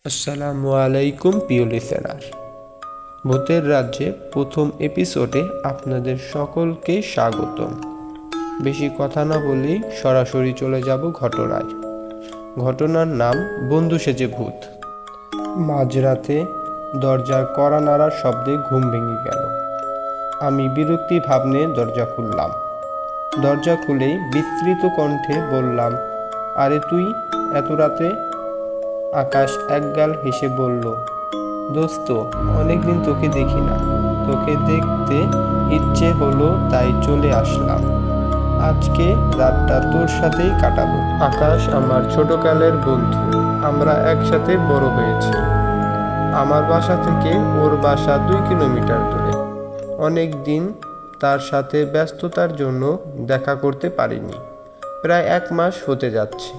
আসসালামু আলাইকুম প্রিয় লিসেনার। ভূতের রাজ্যে প্রথম এপিসোডে আপনাদের সকলকে স্বাগতম। বেশি কথা না বলেই সরাসরি চলে যাব ঘটনায়। ঘটনার নাম বন্ধু সেজে ভূত। মাঝরাতে দরজার কড়া নাড়ার শব্দে ঘুম ভেঙে গেল। আমি বিরক্তি ভাব নিয়ে দরজা খুললাম। দরজা খুলেই বিস্তৃত কণ্ঠে বললাম, আরে তুই এত রাতে? আকাশ একগাল হেসে বলল, দোস্ত, অনেকদিন তোকে দেখি না, তোকে দেখতে ইচ্ছে হলো তাই চলে আসলাম। আজকে রাতটা তোর সাথেই কাটাবো। আকাশ আমার ছোটকালের বন্ধু, আমরা একসাথে বড় হয়েছি। আমার বাসা থেকে ওর বাসা 2 কিলোমিটার দূরে। অনেক দিন তার সাথে ব্যস্ততার জন্য দেখা করতে পারিনি। প্রায় 1 মাস হতে যাচ্ছে।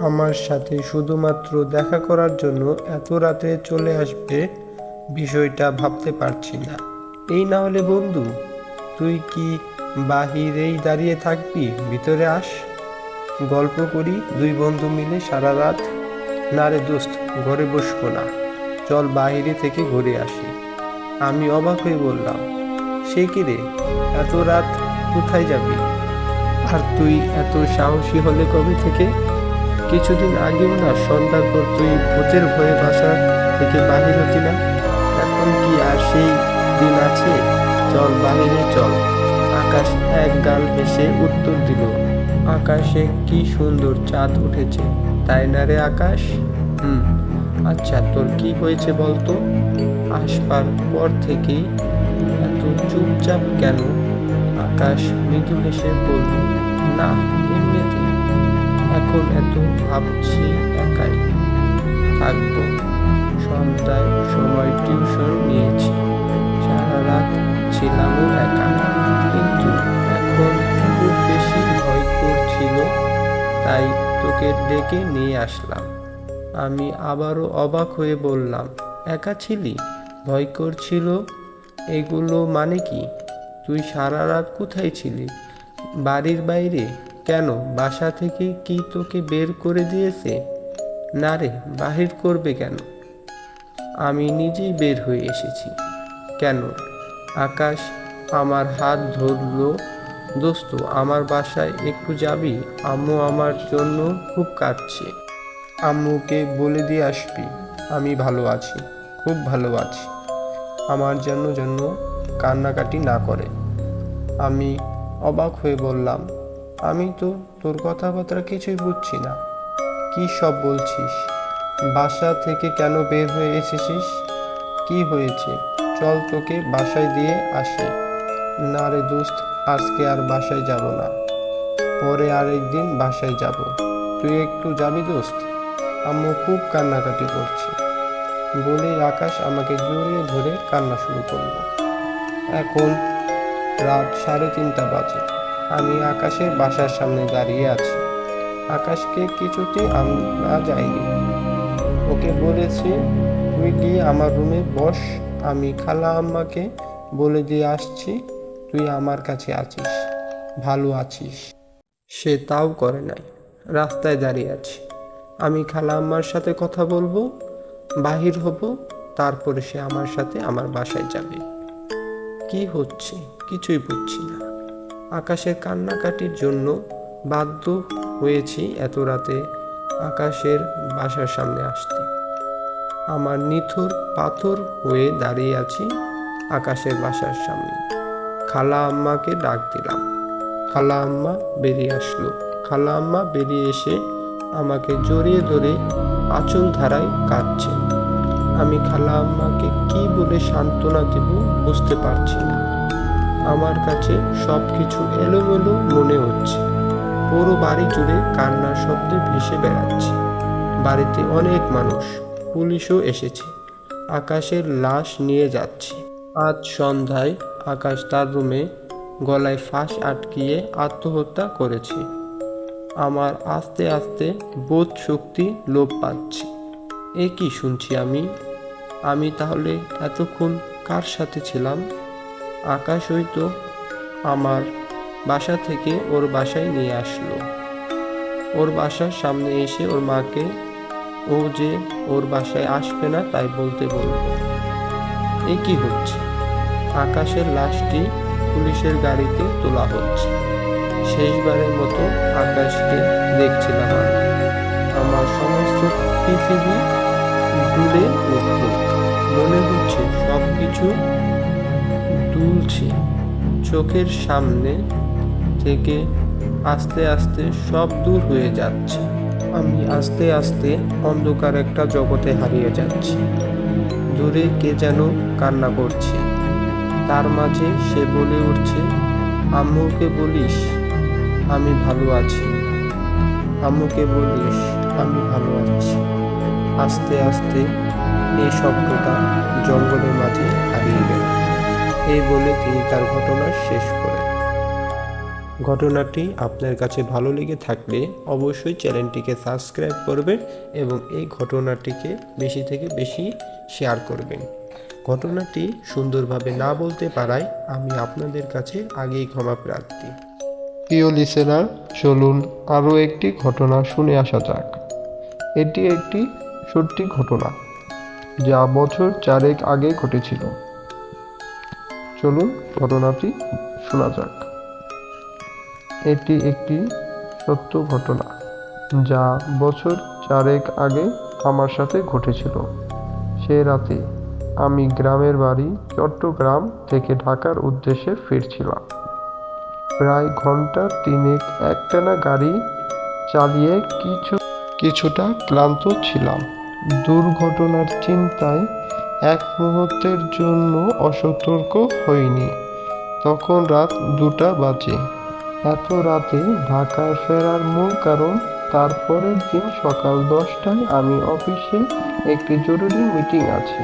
আমার সাথে শুধুমাত্র দেখা করার জন্য এত রাতে চলে আসবে, বিষয়টা ভাবতে পারছি না। এই না হলে বন্ধু, তুই কি বাহিরেই দাঁড়িয়ে থাকবি? ভিতরে আস, গল্প করি 2 বন্ধু মিলে সারা রাত। না রে দোস্ত, ঘরে বসবো না, চল বাহিরে থেকে ঘুরে আসি। আমি অবাক হয়ে বললাম, সে কি রে, এত রাত কোথায় যাবি? আর তুই এত সাহসী হলে কবে থেকে? কিছুদিন আগেও না সন্ধ্যার পর তুই ভূতের ভয়ে বাসা থেকে বাহির হতি না? এখন কি আর সেই দিন আছে? চল বাহিরে চল। আকাশ এক গাল হেসে উত্তর দিল, আকাশে কি সুন্দর চাঁদ উঠেছে, তাই না রে আকাশ? আচ্ছা, তোর কি হয়েছে বলতো? আসবার পর থেকেই এত চুপচাপ কেন? আকাশ মৃদু হেসে বলল, না এমনিতেই। এখন এত ভাবছি একাই থাকবো। সন্ধ্যায় সময় টিউশন নিয়েছি, সারা রাত ছিলামও একা। কিন্তু এখন খুব বেশি ভয় করছিল, তাই তোকে ডেকে নিয়ে আসলাম। আমি আবারও অবাক হয়ে বললাম, একা ছিলি? ভয় করছিল? এগুলো মানে কি? তুই সারা রাত কোথায় ছিলি? বাড়ির বাইরে? কেন, বাসা থেকে কি তোকে বের করে দিয়েছে? না রে, বাহির করবে কেন? আমি নিজেই বের হয়ে এসেছি। কেন? আকাশ আমার হাত ধরলো, দোস্ত আমার বাসায় একটু যাবি? আম্মু আমার জন্য খুব কাঁদছে। আম্মুকে বলে দিয়ে আসবি আমি ভালো আছি, খুব ভালো আছি, আমার জন্য কান্নাকাটি না করে। আমি অবাক হয়ে বললাম, আমি তো তোর কথাবার্তা কিছুই বুঝছি না। কি সব বলছিস? বাসা থেকে কেন বের হয়ে এসেছিস? কি হয়েছে? চল তোকে বাসায় দিয়ে আসি। না রে দোস্ত, আজকে আর বাসায় যাব না, পরে আরেকদিন বাসায় যাব। তুই একটু যাবি দোস্ত? আম্মু খুব কান্নাকাটি করছে। বলেই আকাশ আমাকে জড়িয়ে ধরে কান্না শুরু করলো। এখন রাত 3:30 বাজে। আমি আকাশের বাসার সামনে দাঁড়িয়ে আছি। আকাশকে কিছুতেই আনা যায়নি। ওকে বলেছি, তুই গিয়ে আমার রুমে বস, আমি খালা আম্মাকে বলে দিয়ে আসছি তুই আমার কাছে আছিস, ভালো আছিস। সে তাও করে নাই, রাস্তায় দাঁড়িয়ে আছে। আমি খালা আম্মার সাথে কথা বলবো, বাহির হব, তারপরে সে আমার সাথে আমার বাসায় যাবে। কি হচ্ছে কিছুই বুঝছি না। আকাশের কান্নাকাটির জন্য বাধ্য হয়েছি এত রাতে আকাশের বাসার সামনে আসতে। আমার নিথর পাথর হয়ে দাঁড়িয়ে আছি আকাশের বাসার সামনে। খালা আম্মাকে ডাক দিলাম। খালা আম্মা বেরিয়ে আসলো। খালা আম্মা বেরিয়ে এসে আমাকে জড়িয়ে ধরে আঁচল ধারায় কাঁদছে। আমি খালা আম্মাকে কি বলে সান্ত্বনা দেব বুঝতে পারছি না। আমার কাছে সব কিছু এলোমেলো মনে হচ্ছে। পুরো বাড়ি জুড়ে কান্নার শব্দে ভেসে বেড়াচ্ছে। বাড়িতে অনেক মানুষ, পুলিশও এসেছে। আকাশের লাশ নিয়ে যাচ্ছে। আজ সন্ধ্যায় আকাশ তার রুমে গলায় ফাঁস আটকিয়ে আত্মহত্যা করেছে। আমার আস্তে আস্তে বোধ শক্তি লোপ পাচ্ছে। এ কি শুনছি আমি তাহলে এতক্ষণ কার সাথে ছিলাম? আকাশ হয়তো আমার বাসা থেকে ওর বাসায় নিয়ে আসলো। ওর বাসার সামনে এসে ওর মাকে ও যে ওর বাসায় আসবে না তাই বলতে বলবো। এ কি হচ্ছে? আকাশের লাশটি পুলিশের গাড়িতে তোলা হচ্ছে। শেষবারের মতো আকাশকে দেখছিলাম আমি। আমার সমস্ত পৃথিবী দুলে উঠল। মনে হচ্ছে সবকিছু দুলছে চোখের সামনে থেকে, আস্তে আস্তে সব দূর হয়ে যাচ্ছে। আমি আস্তে আস্তে অন্ধকার একটা জগতে হারিয়ে যাচ্ছি। দূরে কে যেন কান্না করছে, তার মাঝে সে বলে উঠছে, আম্মুকে বলিস আমি ভালো আছি, আম্মুকে বলিস আমি ভালো আছি। আস্তে আস্তে এই শব্দটা জঙ্গলের মাঝে হারিয়ে গেল। এই বলে তিনি তার ঘটনা শেষ করেন। ঘটনাটি আপনার কাছে ভালো লেগে থাকলে অবশ্যই চ্যানেলটিকে সাবস্ক্রাইব করবেন এবং এই ঘটনাটিকে বেশি থেকে বেশি শেয়ার করবেন। ঘটনাটি সুন্দরভাবে না বলতে পারায় আমি আপনাদের কাছে আগেই ক্ষমা প্রার্থী। প্রিয় লিসেনার, চলুন আরও একটি ঘটনা শুনে আসা যাক। এটি একটি সত্যি ঘটনা যা বছর 4 আগে ঘটেছিল। চলুন ঘটনাটি শোনা যাক। এটি একটি সত্য ঘটনা যা বছর 4 আগে আমার সাথে ঘটেছিল। সে রাতে আমি গ্রামের বাড়ি চট্টগ্রাম থেকে ঢাকার উদ্দেশ্যে ফিরছিলাম। প্রায় ঘন্টা 3 একটানা গাড়ি চালিয়ে কিছুটা ক্লান্ত ছিলাম। দুর্ঘটনার চিন্তায় এক মুহূর্তের জন্য অসতর্ক হইনি। তখন রাত 2টা বাজে। এত রাতে ঢাকায় ফেরার মূল কারণ, তারপরের দিন সকাল 10টায় আমি অফিসে একটি জরুরি মিটিং আছে।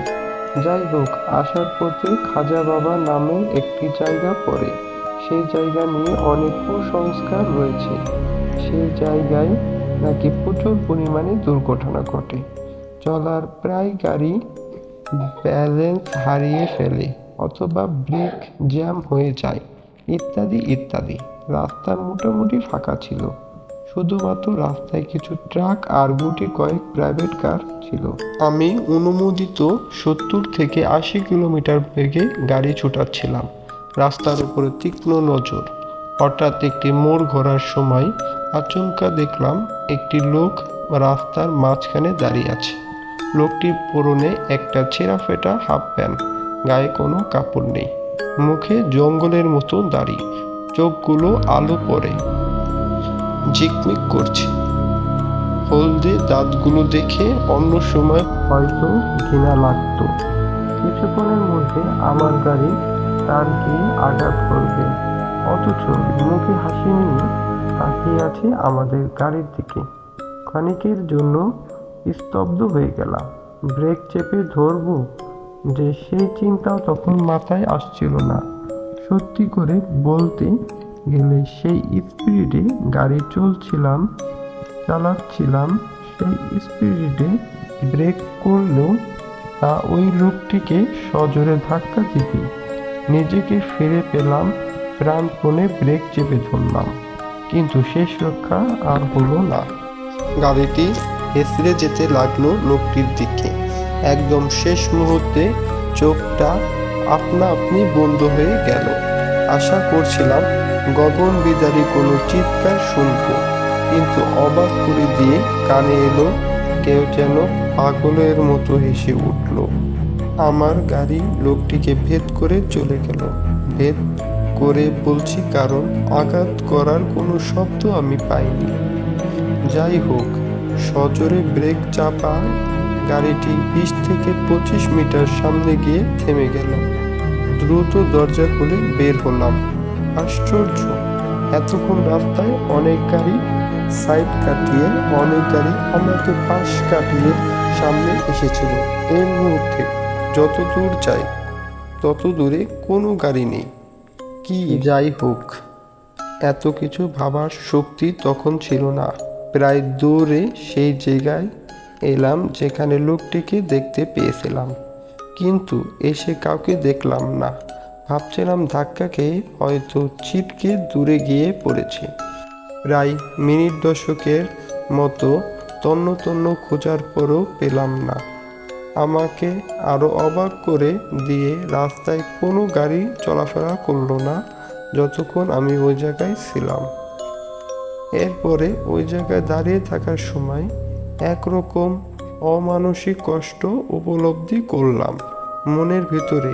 যাই হোক, আসার পথে খাজা বাবা নামের একটি জায়গা পড়ে। সেই জায়গা নিয়ে অনেক কুসংস্কার রয়েছে। সেই জায়গায় নাকি প্রচুর পরিমাণে দুর্ঘটনা ঘটে। চলার প্রায় গাড়ি ব্যালেন্স হারিয়ে ফেলে অথবা ব্রেক জ্যাম হয়ে যায়, ইত্যাদি ইত্যাদি। রাস্তা মোটামুটি ফাঁকা ছিল, শুধুমাত্র রাস্তায় কিছু ট্রাক আর গুটি কয়েক প্রাইভেট কার ছিল। আমি অনুমোদিত 70 থেকে 80 কিলোমিটার বেগে গাড়ি ছুটাচ্ছিলাম। রাস্তার উপরে তীক্ষ্ণ নজর। হঠাৎ একটি মোড় ঘোরার সময় আচমকা দেখলাম একটি লোক রাস্তার মাঝখানে দাঁড়িয়ে আছে। লোকটির পরনে একটা ছেঁড়া ফেটা হাফ প্যান্ট, গায়ে কোনো কাপড় নেই, মুখে জঙ্গলের মতো দাড়ি, চোখগুলো আলো পড়ে ঝিকমিক করছে। হলদে দাঁতগুলো দেখে অন্য সময় হয়তো ঘৃণা লাগতো। কিছুক্ষণের মধ্যে আমার গাড়ি তার গিয়ে আঘাত করবে, অথচ মুখে হাসি নিয়ে তাকিয়ে আছে আমাদের গাড়ির দিকে। ক্ষণিকের জন্য স্তব্ধ হয়ে গেলাম। ব্রেক চেপে ধরবো যে সেই চিন্তাও তখন মাথায় আসছিল না। সত্যি করে বলতে গেলে সেই স্পিডে গাড়ি চালাচ্ছিলাম, সেই স্পিডে ব্রেক করলেও তা ওই লোকটিকে সজোরে ধাক্কা দিতে। নিজেকে ফিরে পেলাম, প্রাণপণে ব্রেক চেপে ধরলাম, কিন্তু শেষ রক্ষা আর হলো না। গাড়িটি হেসড়ে যেতে লাগলো লোকটির দিকে। একদম শেষ মুহূর্তে চোখটা আপনা আপনি বন্ধ হয়ে গেল। আশা করছিলাম গগন বিদারী কোনো চিৎকার শুনবো, কিন্তু অবাক করে দিয়ে কানে এলো কেউ যেন পাগলের মতো হেসে উঠল। আমার গাড়ি লোকটিকে ভেদ করে চলে গেল। ভেদ করে বলছি কারণ আঘাত করার কোনো শব্দ আমি পাইনি। যাই হোক, সজোরে ব্রেক চাপা গাড়িটি 20 থেকে 25 মিটার সামনে গিয়ে থেমে গেল। দ্রুত দরজা খুলে বের হলাম। আশ্চর্য, এতক্ষণ রাস্তায় অনেক গাড়ি সাইড কাটিয়ে, অনেক গাড়ি আমাকে পাশ কাটিয়ে সামনে এসেছিল। এর মুহূর্তে যত দূর যাই তত দূরে কোনো গাড়ি নেই। কি যাই হোক, এত কিছু ভাবার শক্তি তখন ছিল না। প্রায় দৌড়ে সেই জায়গায় এলাম যেখানে লোকটিকে দেখতে পেয়েছিলাম, কিন্তু এসে কাউকে দেখলাম না। ভাবছিলাম ধাক্কা খেয়ে হয়তো ছিটকে দূরে গিয়ে পড়েছে। প্রায় মিনিট 10 মতো তন্ন তন্ন খোঁজার পরও পেলাম না। আমাকে আরও অবাক করে দিয়ে রাস্তায় কোনো গাড়ি চলাফেরা করলো না যতক্ষণ আমি ওই জায়গায় ছিলাম। এরপরে ওই জায়গায় দাঁড়িয়ে থাকার সময় একরকম অমানসিক কষ্ট উপলব্ধি করলাম। মনের ভিতরে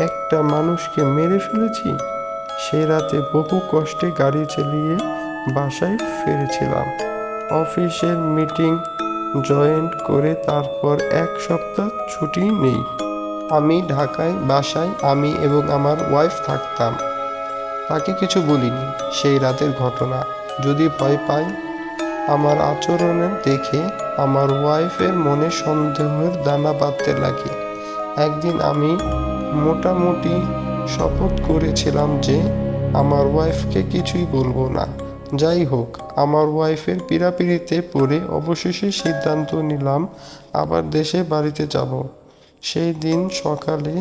একটা মানুষকে মেরে ফেলেছি। সেই রাতে বহু কষ্টে গাড়ি চালিয়ে বাসায় ফিরেছিলাম। অফিসের মিটিং জয়েন করে তারপর 1 সপ্তাহ ছুটি নেই। আমি ঢাকায় বাসায় আমি এবং আমার ওয়াইফ থাকতাম। তাকে কিছু বলিনি সেই রাতের ঘটনা। যদি ভয় পাই আমার আচরণে দেখে আমার ওয়াইফের মনে সন্দেহের দানা বাঁধতে লাগে। একদিন আমি মোটামুটি শপথ করেছিলাম যে আমার ওয়াইফকে কিছুই বলবো না। যাই হোক, আমার ওয়াইফের পীড়াপিড়িতে পড়ে অবশেষে সিদ্ধান্ত নিলাম আবার দেশে বাড়িতে যাব। সেই দিন সকালে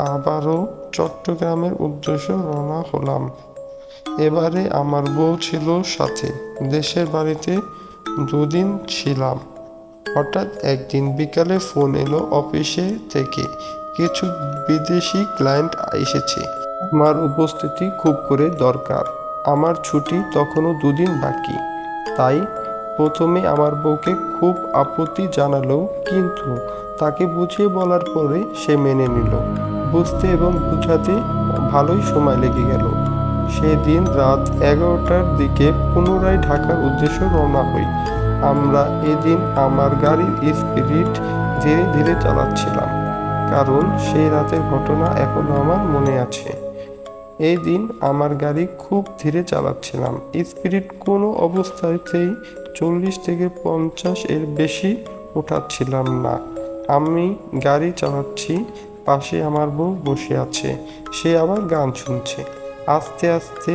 আবারও চট্টগ্রামের উদ্দেশ্যে রওনা হলাম। এবারে আমার বউ ছিল সাথে। দেশের বাড়িতে 2 দিন ছিলাম। হঠাৎ একদিন বিকালে ফোন এলো অফিসে থেকে, কিছু বিদেশি ক্লায়েন্ট এসেছে, আমার উপস্থিতি খুব করে দরকার। আমার ছুটি তখনও 2 দিন বাকি। তাই প্রথমে আমার বউকে খুব আপত্তি জানালো, কিন্তু তাকে বুঝিয়ে বলার পরে সে মেনে নিল। বুঝতে এবং বুঝাতে ভালোই সময় লেগে গেল। সেদিন রাত 11টার দিকে পুনরায় ঢাকার উদ্দেশ্যে রওনা হই। আমরা এদিন আমার গাড়ির স্পিড ধীরে ধীরে চালাচ্ছিলাম, কারণ সেই রাতের ঘটনা এখনো আমার মনে আছে। এই দিন আমার গাড়ি খুব ধীরে চালাচ্ছিলাম। স্পিড কোনো অবস্থাতেই 40 থেকে 50 এর বেশি ওঠাচ্ছিলাম না। আমি গাড়ি চালাচ্ছি, পাশে আমার বউ বসে আছে, সে আবার গান শুনছে। আস্তে আস্তে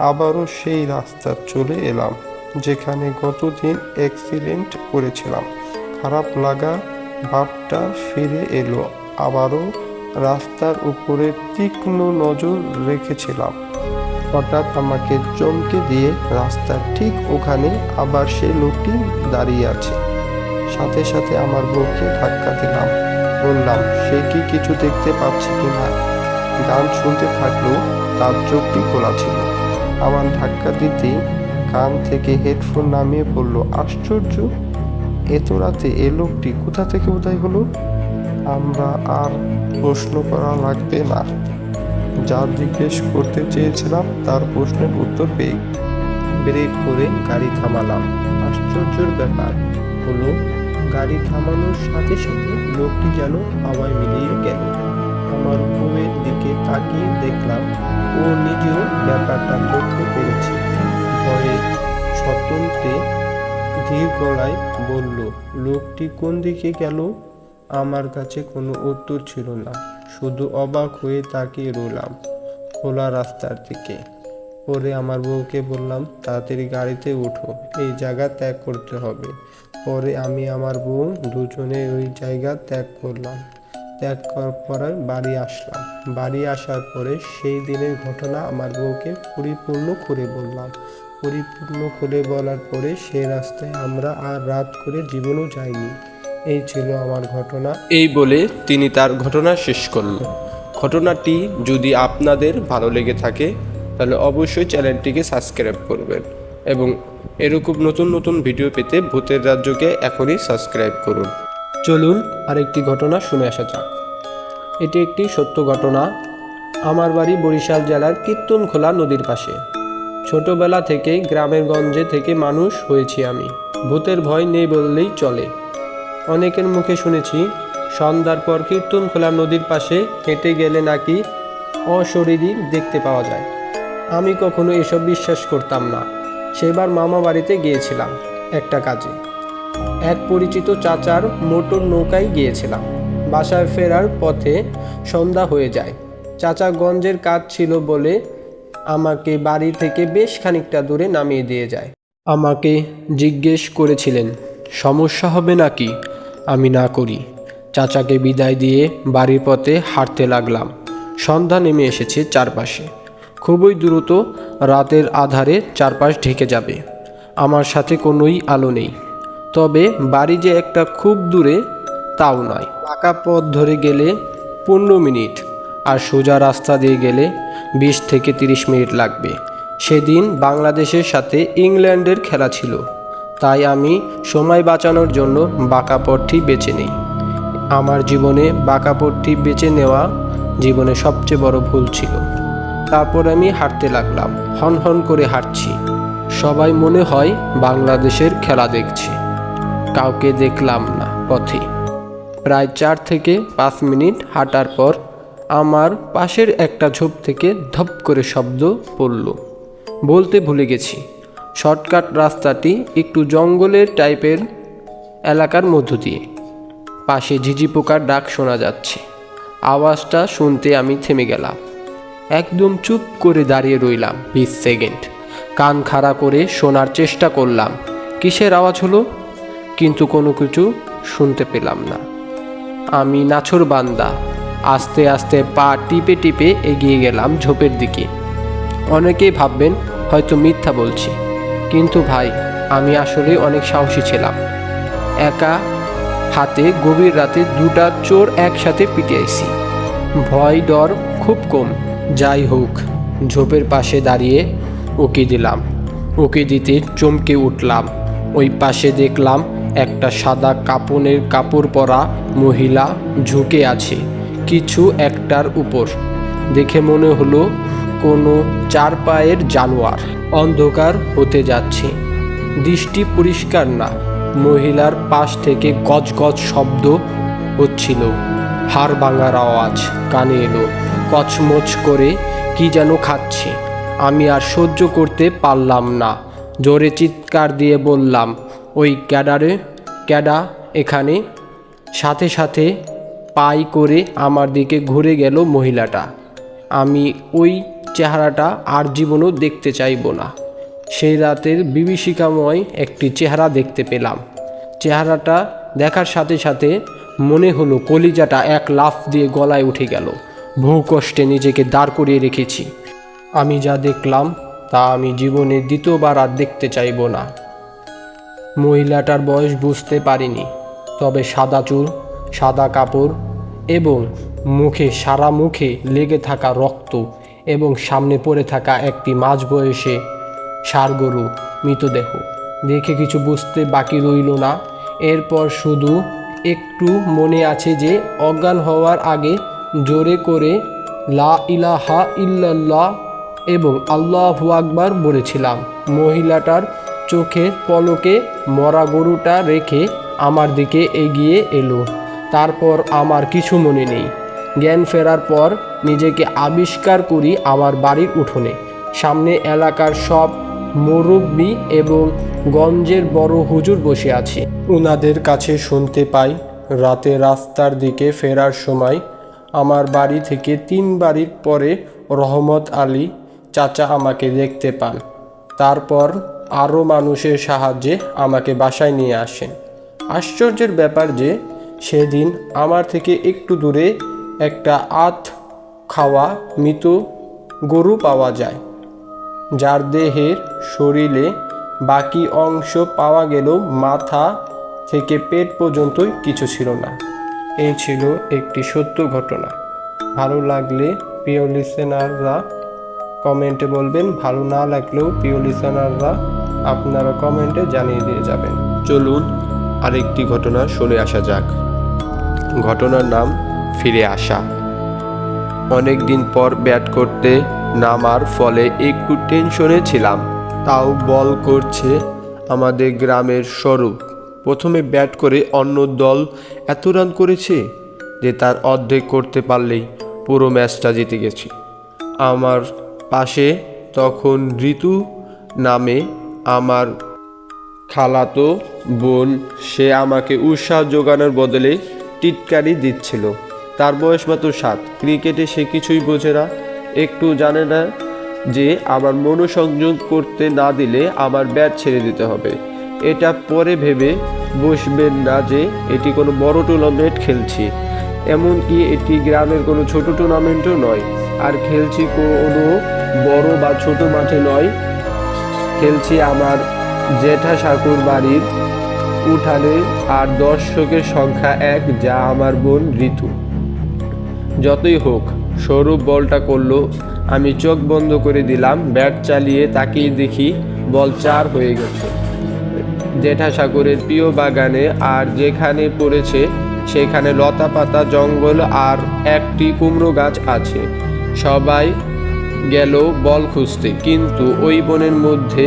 আবারও সেই রাস্তা চলে এলাম যেখানে গতদিন অ্যাক্সিডেন্ট করেছিলাম। খারাপ লাগা ভাবটা ফিরে এলো। আবারও রাস্তার উপরে তীক্ষ্ণ নজর রেখেছিলাম। হঠাৎ আমাকে চমকে দিয়ে রাস্তার ঠিক ওখানে আবার সেই লোকটি দাঁড়িয়ে আছে। সাথে সাথে আমার বউকে ধাক্কা দিলাম। বললাম, সে কি কিছু দেখতে পাচ্ছে কিনা। গান শুনতে থাকলেও তার চোখটি খোলা ছিল। আমার ধাক্কা দিতেই কান থেকে হেডফোন নামিয়ে বলল, আশ্চর্য, এত রাতে এ লোকটি কোথা থেকে উদয় হলো। আমরা আর প্রশ্ন করা লাগবে না। যা জিজ্ঞেস করতে চেয়েছিলাম তার প্রশ্নের উত্তর পেয়ে ব্রেক করে গাড়ি থামালাম। আশ্চর্যের ব্যাপার হলো, গাড়ি থামানোর সাথে সাথে লোকটি যেন হাওয়ায় মিলিয়ে গেল। আমার বউয়ের দিকে তাকিয়ে দেখলাম ও নিজেও ব্যাপারটা ধরতে পেরেছে। ভয়ে ছটফটে ধীর গলায় বলল, লোকটি কোন দিকে গেল। আমার কাছে কোনো উত্তর ছিল না, শুধু অবাক হয়ে তাকিয়ে রইলাম খোলা রাস্তার দিকে। পরে আমার বউকে বললাম, তাড়াতাড়ি গাড়িতে ওঠো, এই জায়গা ত্যাগ করতে হবে। পরে আমি আমার বউ দুজনে ওই জায়গা ত্যাগ করলাম। ত্যাগ করার পরে বাড়ি আসলাম। বাড়ি আসার পরে সেই দিনের ঘটনা আমার বউকে পরিপূর্ণ করে বললাম। পরিপূর্ণ করে বলার পরে সেই রাস্তায় আমরা আর রাত করে জীবনও যাইনি। এই ছিল আমার ঘটনা। এই বলে তিনি তার ঘটনা শেষ করল। ঘটনাটি যদি আপনাদের ভালো লেগে থাকে তাহলে অবশ্যই চ্যানেলটিকে সাবস্ক্রাইব করবেন এবং এরকম নতুন নতুন ভিডিও পেতে ভূতের রাজ্যকে এখনই সাবস্ক্রাইব করুন। চলুন আরেকটি ঘটনা শুনে আসা যাক। এটি একটি সত্য ঘটনা। আমার বাড়ি বরিশাল জেলার কীর্তনখোলা নদীর পাশে। ছোটবেলা থেকেই গ্রামের গঞ্জে থেকে মানুষ হয়েছি আমি। ভূতের ভয় নেই বললেই চলে। অনেকের মুখে শুনেছি সন্ধ্যার পর কীর্তনখোলা নদীর পাশে হেঁটে গেলে নাকি অশরীরী দেখতে পাওয়া যায়। আমি কখনো এসব বিশ্বাস করতাম না। সেবার মামা বাড়িতে গিয়েছিলাম একটা কাজে। এক পরিচিত চাচার মোটর নৌকায় গিয়েছিলাম। বাসায় ফেরার পথে সন্ধ্যা হয়ে যায়। চাচা গঞ্জের কাজ ছিল বলে আমাকে বাড়ি থেকে বেশ খানিকটা দূরে নামিয়ে দিয়ে যায়। আমাকে জিজ্ঞেস করেছিলেন সমস্যা হবে নাকি। আমি না করি। চাচাকে বিদায় দিয়ে বাড়ির পথে হাঁটতে লাগলাম। সন্ধ্যা নেমে এসেছে চারপাশে। খুবই দ্রুত রাতের আধারে চারপাশ ঢেকে যাবে। আমার সাথে কোনোই আলো নেই। তবে বাড়ি যে একটা খুব দূরে তাও নয়। পাকা পথ ধরে গেলে 15 মিনিট, আর সোজা রাস্তা দিয়ে গেলে 20 থেকে 30 মিনিট লাগবে। সেদিন বাংলাদেশের সাথে ইংল্যান্ডের খেলা ছিল, তাই আমি সময় বাঁচানোর জন্য বাঁকা পথটি বেছে নিই। আমার জীবনে বাঁকা পথটি বেছে নেওয়া জীবনে সবচেয়ে বড় ভুল ছিল। তারপর আমি হাঁটতে লাগলাম, হন করে হাঁটছি। সবাই মনে হয় বাংলাদেশের খেলা দেখছে, কাউকে দেখলাম না পথে। প্রায় 4 থেকে 5 মিনিট হাঁটার পর আমার পাশের একটা ঝোপ থেকে ধপ করে শব্দ পড়ল। বলতে ভুলে গেছি, শর্টকাট রাস্তাটি একটু জঙ্গলের টাইপের এলাকার মধ্য দিয়ে। পাশে ঝিঝি পোকার ডাক শোনা যাচ্ছে। আওয়াজটা শুনতে আমি থেমে গেলাম। একদম চুপ করে দাঁড়িয়ে রইলাম 20 সেকেন্ড। কান খাড়া করে শোনার চেষ্টা করলাম কিসের আওয়াজ হলো, কিন্তু কোনো কিছু শুনতে পেলাম না। আমি নাছোড় বান্দা আস্তে আস্তে পা টিপে টিপে এগিয়ে গেলাম ঝোপের দিকে। অনেকেই ভাববেন হয়তো মিথ্যা বলছি, কিন্তু ভাই আমি আসলে অনেক সাহসী ছিলাম। একা হাতে গভীর রাতে 2টা চোর একসাথে পিটিয়েছি। ভয় ডর খুব কম। যাই হোক, ঝোপের পাশে দাঁড়িয়ে উকি দিলাম। উকি দিতে চমকে উঠলাম। ওই পাশে দেখলাম একটা সাদা কাপড় পরা মহিলা ঝুঁকে আছে কিছু একটার উপর। দেখে মনে হলো কোনো 4 পায়ের জানোয়ার। অন্ধকার হতে যাচ্ছে, দৃষ্টি পরিষ্কার না। মহিলার পাশ থেকে গজগজ শব্দ হচ্ছিল, হাড় ভাঙার আওয়াজ কানে এলো। কচমচ করে কি যেন খাচ্ছে। আমি আর সহ্য করতে পারলাম না, জোরে চিৎকার দিয়ে বললাম, ওই ক্যাডা এখানে। সাথে সাথে পাই করে আমার দিকে ঘুরে গেল মহিলাটা। আমি ওই চেহারাটা আর জীবনও দেখতে চাইব না। সেই রাতের বিভীষিকাময় একটি চেহারা দেখতে পেলাম। চেহারাটা দেখার সাথে সাথে মনে হলো কলিজাটা এক লাফ দিয়ে গলায় উঠে গেল। বহু কষ্টে নিজেকে দাঁড় করিয়ে রেখেছি। আমি যা দেখলাম তা আমি জীবনে দ্বিতীয়বার আর দেখতে চাইব না। মহিলাটার বয়স বুঝতে পারিনি, তবে সাদা চুল, সাদা কাপড় এবং সারা মুখে লেগে থাকা রক্ত এবং সামনে পড়ে থাকা একটি মাঝবয়সে ষাঁড় গরু মৃতদেহ দেখে কিছু বুঝতে বাকি রইল না। এরপর শুধু একটু মনে আছে যে অজ্ঞান হওয়ার আগে জোরে করে লা ইলাহা ইল্লাল্লাহ এবং আল্লাহু আকবার বলেছিলাম। মহিলাটার চোখের পলকে মরা গরুটা রেখে আমার দিকে এগিয়ে এলো। তারপর আমার কিছু মনে নেই। জ্ঞান ফেরার পর নিজেকে আবিষ্কার করি আমার বাড়ির উঠোনে। সামনে এলাকার সব মুরব্বি এবং গঞ্জের বড় হুজুর বসে আছে। ওনাদের কাছে শুনতে পাই রাতে রাস্তার দিকে ফেরার সময় আমার বাড়ি থেকে 3 বাড়ির পরে রহমত আলী চাচা আমাকে দেখতে পান। তারপর আরও মানুষের সাহায্যে আমাকে বাসায় নিয়ে আসেন। আশ্চর্যের ব্যাপার যে সেদিন আমার থেকে একটু দূরে একটা খাওয়া মৃত গরু পাওয়া যায়, যার দেহের শরীরে বাকি অংশ পাওয়া গেলেও মাথা থেকে পেট পর্যন্তই কিছু ছিল না। এই ছিল একটি সত্য ঘটনা। ভালো লাগলে প্রিয় লিসেনাররা কমেন্টে বলবেন, ভালো না লাগলেও প্রিয় লিসেনাররা আপনারা কমেন্টে জানিয়ে দিয়ে যাবেন। চলুন আরেকটি ঘটনা শুনে আসা যাক। ঘটনার নাম ফিরে আসা। অনেক দিন পর ব্যাট করতে নামার ফলে একটু টেনশনে ছিলাম। তাও বল করছে আমাদের গ্রামের স্বরূপ। প্রথমে ব্যাট করে অন্য দল এত রান করেছে যে তার অর্ধেক করতে পারলেই পুরো ম্যাচটা জিতে গেছি। আমার পাশে তখন ঋতু নামে আমার খালাতো বোন, সে আমাকে উৎসাহ যোগানোর বদলে টিটকারি দিচ্ছিল। তার বয়স মাত্র 7। ক্রিকেটে সে কিছুই বোঝে না, একটু জানে না যে আমার মনোসংযোগ করতে না দিলে আমার ব্যাট ছেড়ে দিতে হবে। এটা পরে ভেবে বসবেন না যে এটি কোনো বড় টুর্নামেন্ট খেলছি। এমনকি এটি গ্রামের কোনো ছোট টুর্নামেন্টও নয়, আর খেলছি কোনো বড় বা ছোট মাঠে নয়, খেলছি আমার জেঠা ঠাকুর বাড়ির উঠানে আর দর্শকের সংখ্যা 1, যা আমার বোন ঋতু। যতই হোক, সৌরভ বলটা করলো, আমি চোখ বন্ধ করে দিলাম। ব্যাট চালিয়ে তাকিয়ে দেখি বল 4 হয়ে গেছে। জেঠাসাগরের প্রিয় বাগানে, আর যেখানে পড়েছে সেখানে লতা পাতা জঙ্গল আর একটি কুমড়ো গাছ আছে। সবাই গেল বল খুঁজতে, কিন্তু ওই বনের মধ্যে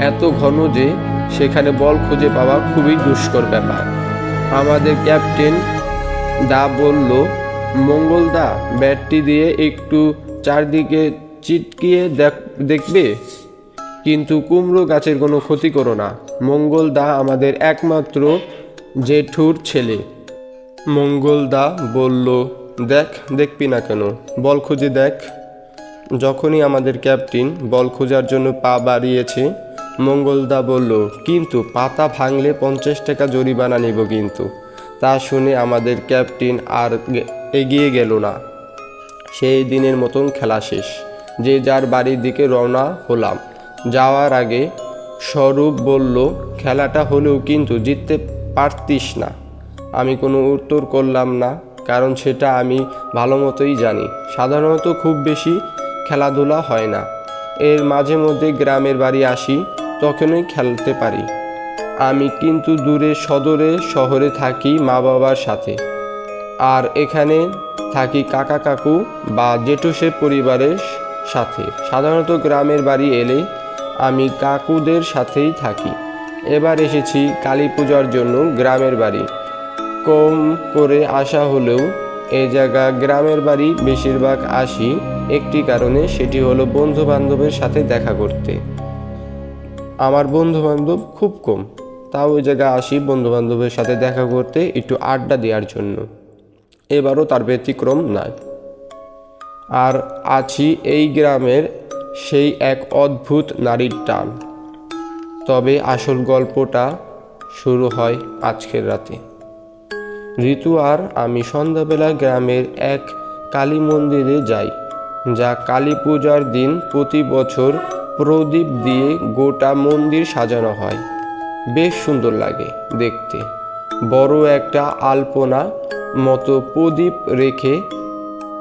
এত ঘন যে সেখানে বল খুঁজে পাওয়া খুবই দুষ্কর ব্যাপার। আমাদের ক্যাপ্টেন দা বলল, মঙ্গল দা, ব্যাটটি দিয়ে একটু চারদিকে চিটকিয়ে দেখবে, কিন্তু কুমড়ো গাছের কোনো ক্ষতি করো না। মঙ্গল দা আমাদের একমাত্র জেঠুর ছেলে। মঙ্গল দা বলল, দেখবি না কেন, বল খুঁজে দেখ। যখনই আমাদের ক্যাপ্টেন বল খোঁজার জন্য পা বাড়িয়েছে, মঙ্গলদা বলল, কিন্তু পাতা ভাঙলে 50 টাকা জরিমানা নিব কিন্তু। তা শুনে আমাদের ক্যাপ্টেন আর এগিয়ে গেল না। সেই দিনের মতন খেলা শেষ। যে যার বাড়ির দিকে রওনা হলাম। যাওয়ার আগে স্বরূপ বলল, খেলাটা হলেও কিন্তু জিততে পারতিস না। আমি কোনো উত্তর করলাম না, কারণ সেটা আমি ভালো মতোই জানি। সাধারণত খুব বেশি খেলাধুলা হয় না। এর মাঝে মধ্যে গ্রামের বাড়ি আসি, তখনই খেলতে পারি। আমি কিন্তু দূরে সদরে শহরে থাকি মা বাবার সাথে, আর এখানে থাকি কাকা কাকু বা জেঠুসের পরিবারের সাথে। সাধারণত গ্রামের বাড়ি এলে আমি কাকুদের সাথেই থাকি। এবার এসেছি কালী পূজার জন্য গ্রামের বাড়ি। কম করে আসা হলেও এ জায়গা গ্রামের বাড়ি বেশিরভাগ আসি একটি কারণে, সেটি হলো বন্ধু বান্ধবের সাথে দেখা করতে। আমার বন্ধু বান্ধব খুব কম, তাও ওই জায়গায় আসি বন্ধু বান্ধবের সাথে দেখা করতে, একটু আড্ডা দেওয়ার জন্য। এবারও তার ব্যতিক্রম নাই। আর আছি এই গ্রামের সেই এক অদ্ভুত নারীর টান। তবে আসল গল্পটা শুরু হয় আজকের রাতে। ঋতু আর আমি সন্ধ্যাবেলা গ্রামের এক কালী মন্দিরে যাই, যা কালী পূজার দিন প্রতি বছর প্রদীপ দিয়ে গোটা মন্দির সাজানো হয়। বেশ সুন্দর লাগে দেখতে। বড় একটা আলপনা মতো প্রদীপ রেখে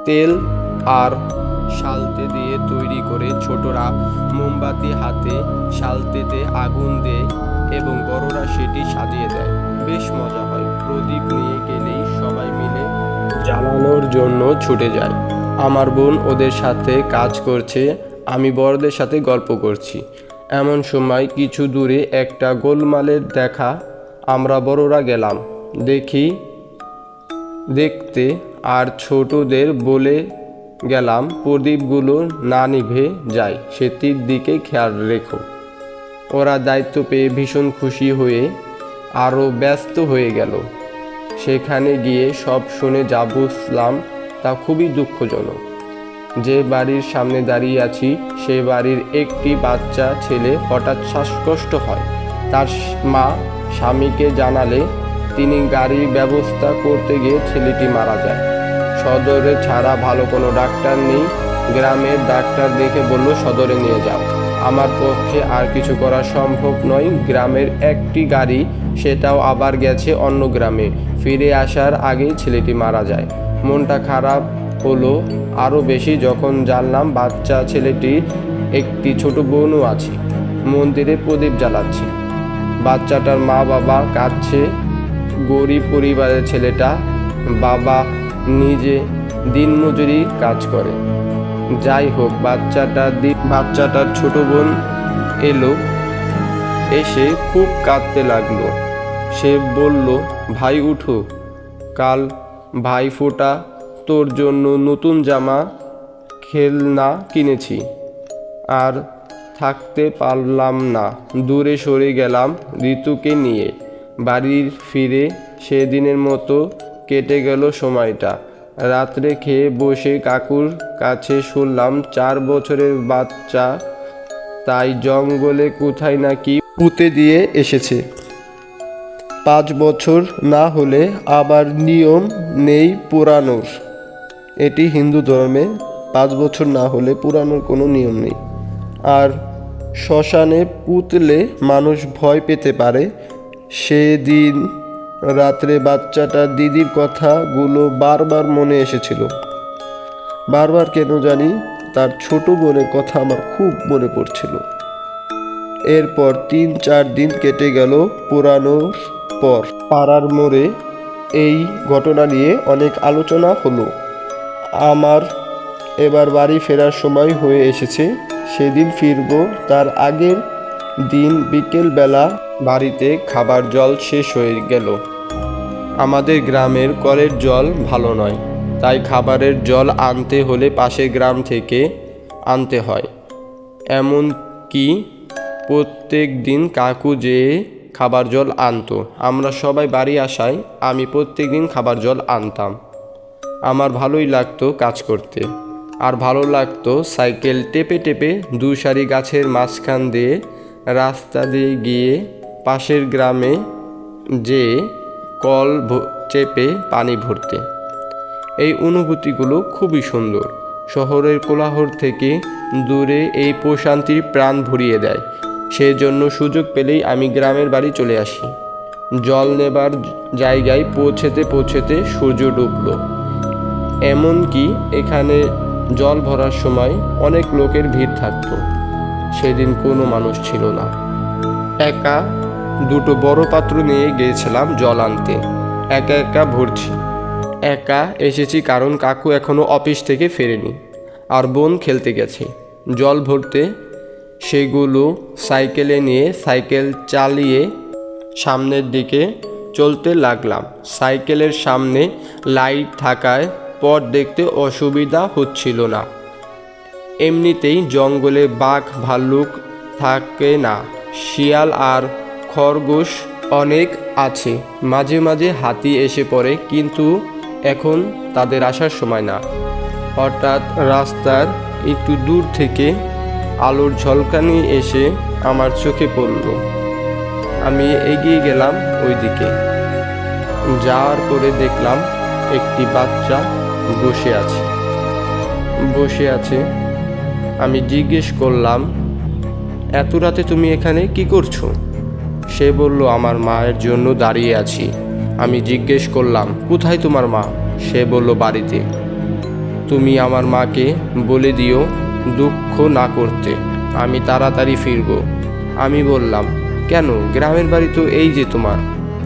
তেল আর শালতে দিয়ে তৈরি করে ছোটরা মোমবাতি হাতে শালতেতে আগুন দেয় এবং বড়রা সেটি সাজিয়ে দেয়। বেশ মজা হয়। প্রদীপ নিয়ে গেলেই সবাই মিলে জ্বালানোর জন্য ছুটে যায়। আমার বোন ওদের সাথে কাজ করছে, আমি বড়দের সাথে গল্প করছি। এমন সময় কিছু দূরে একটা গোলমালের দেখা। আমরা বড়রা গেলাম দেখতে, আর ছোটদের বলে গেলাম প্রদীপগুলো না নিভে যায় সেটির দিকে খেয়াল রেখো। ওরা দায়িত্ব পেয়ে ভীষণ খুশি হয়ে আরও ব্যস্ত হয়ে গেল। সেখানে গিয়ে সব শুনে যা বুঝলাম তা খুবই দুঃখজনক। যে বাড়ির সামনে দাঁড়িয়ে আছি সে বাড়ির একটি বাচ্চা ছেলে হঠাৎ শ্বাসকষ্ট হয়। তার মা স্বামীকে জানালে তিনি গাড়ির ব্যবস্থা করতে গিয়ে ছেলেটি মারা যায়। সদরে ছাড়া ভালো কোনো ডাক্তার নেই। গ্রামের ডাক্তার দেখে বলল, সদরে নিয়ে যাও। আমার পক্ষে আর কিছু করা সম্ভব নয়। গ্রামের একটি গাড়ি, সেটাও আবার গেছে অন্য গ্রামে। ফিরে আসার আগেই ছেলেটি মারা যায়। মনটা খারাপ হলো আরও বেশি যখন জানলাম বাচ্চা ছেলেটির একটি ছোট বোনও আছে, মন্দিরে প্রদীপ জ্বালাচ্ছে। বাচ্চাটার মা বাবা কাঁদছে। গরিব পরিবারের ছেলেটা, বাবা নিজে দিনমজুরি কাজ করে। যাই হোক, বাচ্চাটার ছোট বোন এলো, এসে খুব কাঁদতে লাগলো। সে বলল, ভাই উঠো, কাল ভাইফোঁটা, তোর জন্য নতুন জামা খেলনা কিনেছি। আর থাকতে পারলাম না, দূরে সরে গেলাম ঋতুকে নিয়ে। বাড়ি ফিরে সেদিনের মতো কেটে গেল সময়টা। রাত্রে খেয়ে বসে কাকুর কাছে শুনলাম 4 বছরের বাচ্চা তাই জঙ্গলে কোথায় নাকি পুঁতে দিয়ে এসেছে। 5 বছর না হলে আবার নিয়ম নেই পোড়ানোর। এটি হিন্দু ধর্মে 5 বছর না হলে পোড়ানোর কোনো নিয়ম নেই। আর শ্মশানে পুঁতলে মানুষ ভয় পেতে পারে, সেদিন রাত্রে বাচ্চাটার দিদির কথাগুলো বারবার মনে এসেছিল। বারবার কেন জানি তার ছোট বোনের কথা আমার খুব মনে পড়ছিল। এরপর 3-4 দিন কেটে গেল পুরানোর পর। পাড়ার মোড়ে এই ঘটনা নিয়ে অনেক আলোচনা হলো। আমার এবার বাড়ি ফেরার সময় হয়ে এসেছে। সেদিন ফিরব তার আগের দিন বিকেলবেলা বাড়িতে খাবার জল শেষ হয়ে গেল। আমাদের গ্রামের কলের জল ভালো নয়, তাই খাবারের জল আনতে হলে পাশের গ্রাম থেকে আনতে হয়। এমন কি প্রত্যেক দিন কাকু যেয়ে খাবার জল আনতো। আমরা সবাই বাড়ি আসায় আমি প্রত্যেক দিন খাবার জল আনতাম। আমার ভালোই লাগতো কাজ করতে, আর ভালো লাগতো সাইকেল টেপে টেপে 2 সারি গাছের মাঝখান দিয়ে রাস্তা দিয়ে গিয়ে পাশের গ্রামে যেয়ে কল চেপে পানি ভরতে। এই অনুভূতিগুলো খুবই সুন্দর। শহরের কোলাহল থেকে দূরে এই প্রশান্তির প্রাণ ভরিয়ে দেয়। সেজন্য সুযোগ পেলেই আমি গ্রামের বাড়ি চলে আসি। জল নেবার জায়গায় পৌঁছতে পৌঁছতে সূর্য ডুবল। এমনকি এখানে জল ভরার সময় অনেক লোকের ভিড় থাকতো। সেদিন কোনো মানুষ ছিল না। একা 2টো বড় পাত্র নিয়ে গিয়েছিলাম জল আনতে। একা একা ভরছি। একা এসেছি কারণ কাকু এখনও অফিস থেকে ফেরেনি, আর বোন খেলতে গেছে। জল ভরতে সেগুলো সাইকেলে নিয়ে সাইকেল চালিয়ে সামনের দিকে চলতে লাগলাম। সাইকেলের সামনে লাইট থাকায় পথ দেখতে অসুবিধা হচ্ছিল না। এমনিতেই জঙ্গলে বাঘ ভাল্লুক থাকে না, শিয়াল আর খরগোশ অনেক আছে। মাঝে মাঝে হাতি এসে পড়ে, কিন্তু এখন তাদের আসার সময় না। হঠাৎ রাস্তার একটু দূর থেকে আলোর ঝলকানি এসে আমার চোখে পড়ল। আমি এগিয়ে গেলাম ওই দিকে। যাওয়ার পরে দেখলাম একটি বাচ্চা বসে আছে। আমি জিজ্ঞেস করলাম, এত রাতে তুমি এখানে কি করছো? সে বলল, আমার মায়ের জন্য দাঁড়িয়ে আছি। আমি জিজ্ঞেস করলাম, কোথায় তোমার মা? সে বলল, বাড়িতে। তুমি আমার মাকে বলে দিও দুঃখ না করতে, আমি তাড়াতাড়ি ফিরব। আমি বললাম, কেন? গ্রামের বাড়ি তো এই যে তোমার,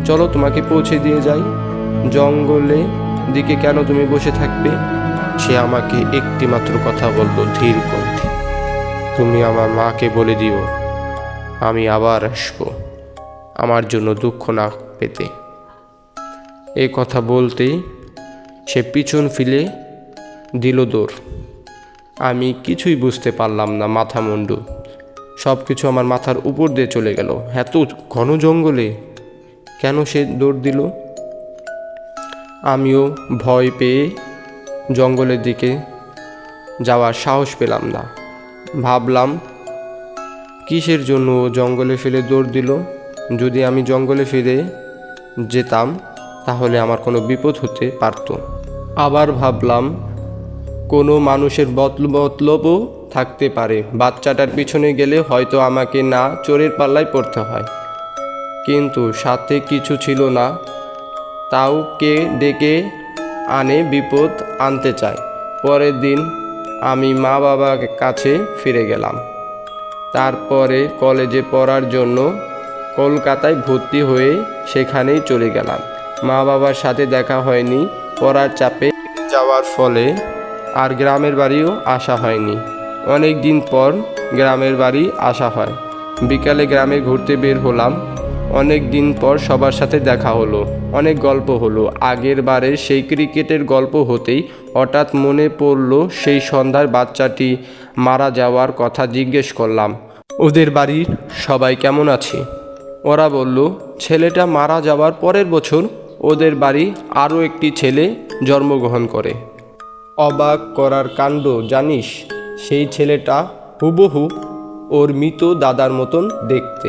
চলো তোমাকে পৌঁছে দিয়ে যাই। জঙ্গলে দিকে কেন তুমি বসে থাকবে? সে আমাকে একটি মাত্র কথা বলল ধীর কণ্ঠে, তুমি আমার মাকে বলে দিও আমি আবার আসবো, আমার জন্য দুঃখ না পেতে। এ কথা বলতেই সে পিছন ফিরে দিল দৌড়। আমি কিছুই বুঝতে পারলাম না, মাথা মুন্ডু সব কিছু আমার মাথার উপর দিয়ে চলে গেল। এত ঘন জঙ্গলে কেন সে দৌড় দিল? আমিও ভয় পেয়ে জঙ্গলের দিকে যাওয়ার সাহস পেলাম না। ভাবলাম, কিসের জন্য ও জঙ্গলে ফেলে দৌড় দিল? যদি আমি জঙ্গলে ফিরে যেতাম তাহলে আমার কোনো বিপদ হতে পারত। আবার ভাবলাম, কোনো মানুষের মতলবও থাকতে পারে। বাচ্চাটার পিছনে গেলে হয়তো আমাকে না চোরের পাল্লায় পড়তে হয়, কিন্তু সাথে কিছু ছিল না, তাও কে ডেকে আনে বিপদ আনতে চায়। পরের দিন আমি মা বাবার কাছে ফিরে গেলাম। তারপরে কলেজে পড়ার জন্য কলকাতায় ভর্তি হয়ে সেখানেই চলে গেলাম। মা বাবার সাথে দেখা হয়নি, পড়ার চাপে যাওয়ার ফলে আর গ্রামের বাড়িও আসা হয়নি। অনেক দিন পর গ্রামের বাড়ি আসা হয়। বিকালে গ্রামে ঘুরতে বের হলাম। অনেক দিন পর সবার সাথে দেখা হলো, অনেক গল্প হলো। আগের বারের সেই ক্রিকেটের গল্প হতেই হঠাৎ মনে পড়ল সেই সন্ধ্যার বাচ্চাটি মারা যাওয়ার কথা। জিজ্ঞেস করলাম, ওদের বাড়ির সবাই কেমন আছে? ওরা বলল, ছেলেটা মারা যাওয়ার পরের বছর ওদের বাড়ি আরও একটি ছেলে জন্মগ্রহণ করে। অবাক করার কাণ্ড জানিস, সেই ছেলেটা হুবহু ওর মৃত দাদার মতন দেখতে।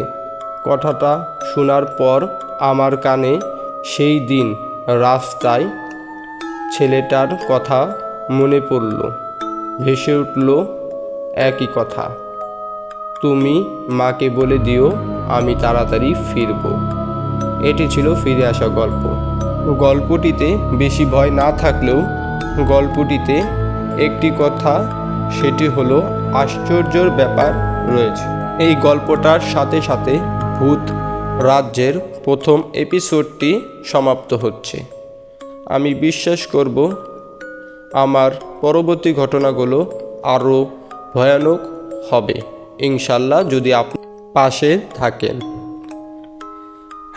কথাটা শোনার পর আমার কানে সেই দিন রাস্তায় ছেলেটার কথা মনে পড়ল। ভেসে উঠল একই কথা, তুমি মাকে বলে দিও আমি তাড়াতাড়ি ফিরব। এটি ছিল ফিরে আসা গল্প। গল্পটিতে বেশি ভয় না থাকলেও গল্পটিতে একটি কথা, সেটি হলো আশ্চর্যের ব্যাপার রয়েছে। এই গল্পটার সাথে সাথে ভূত রাজ্যের প্রথম এপিসোডটি সমাপ্ত হচ্ছে। আমি বিশ্বাস করব আমার পরবর্তী ঘটনাগুলো আরও ভয়ানক হবে ইনশাল্লাহ, যদি আপনি পাশে থাকেন।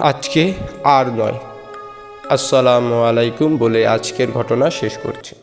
আজকে আর নয়, আসসালামু আলাইকুম বলে আজকের ঘটনা শেষ করছি।